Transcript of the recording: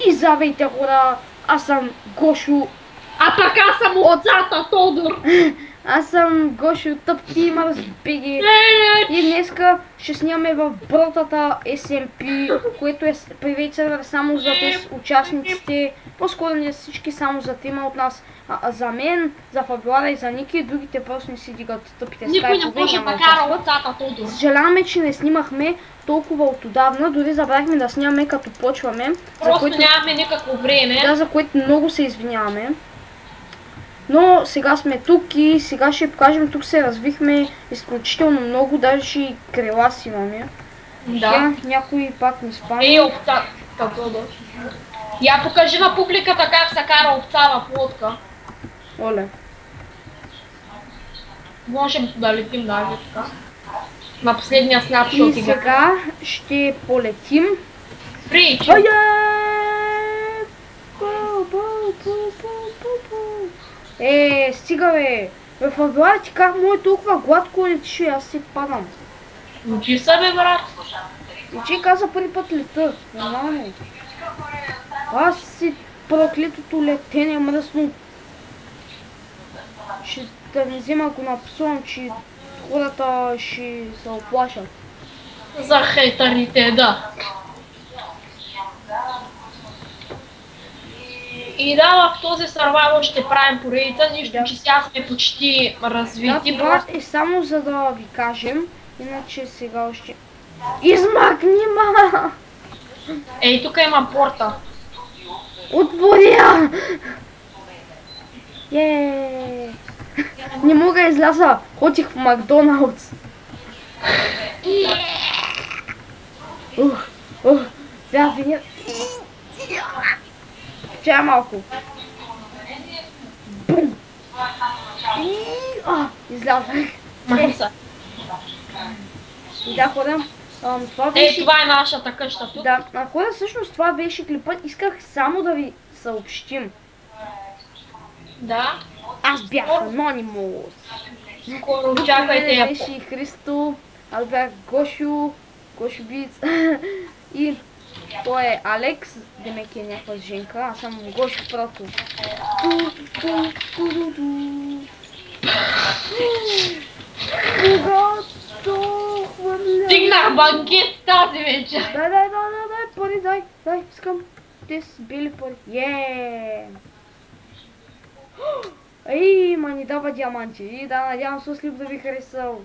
И здравейте хора, аз съм Гошо. А пък аз съм отцата Тодор. Аз съм Гошо от Top Teamers BG. И днеска ще снимаме в Бротата SMP, което е привет сервер само за тези участниците. По-скоро не всички, само за трима от нас. За мен, за Фабиола и за Ники, другите просто не си дигат тъпите скайпове. Никой не може да кара отцата Тодор. Съжаляваме, че не снимахме толкова от отдавна, дори забравихме да снимаме като почваме. Просто нямаме никакво време. Да, за което много се извиняваме. Но сега сме тук и сега ще покажем, тук се развихме изключително много, даже и крила си имаме. Да. Някой пак не спани. Овцата Тодор. Я покажи на публиката как се кара овца в лодка. Оле. Можем да летим даже така. На последния снапшот. И сега ще полетим. Прич! Стига бе! Бе, Фабиола, ти как му е толкова гладко летиш и аз си падам. Учи се бе, брат. Учи каза първи път лета. Нормално. Аз си проклетото летене мръсно. Ще да не взема, ако напсувам, че хората ще се оплашат. За хейтарите, да. И да, в този сървайвъл ще правим поредица, нищо, че сега сме почти развити. Да, това е само за да ви кажем, иначе сега още... Измъкни, ма! Ей, тук има порта. Отворя! Не мога да изляза, ходих в Макдоналдс. Да, виня... Чай малко. Бум! Излязах. Да, хора, това беше... Това е нашата къща тук. Да, хора, всъщност това беше клипът. Исках само да ви съобщим. Да. Аз бях Анонимус. Скоро очаквайте я. Беше Христо, аз бях Гошо Биц и той е Алекс, демек е някаква женка, аз съм Гошо Прото. Стигнах банкет тази вечер. Дай, пари, дай, искам тези бели пари. Ей, ма ни дава диаманти. И да, надявам се Слип да ви харесал.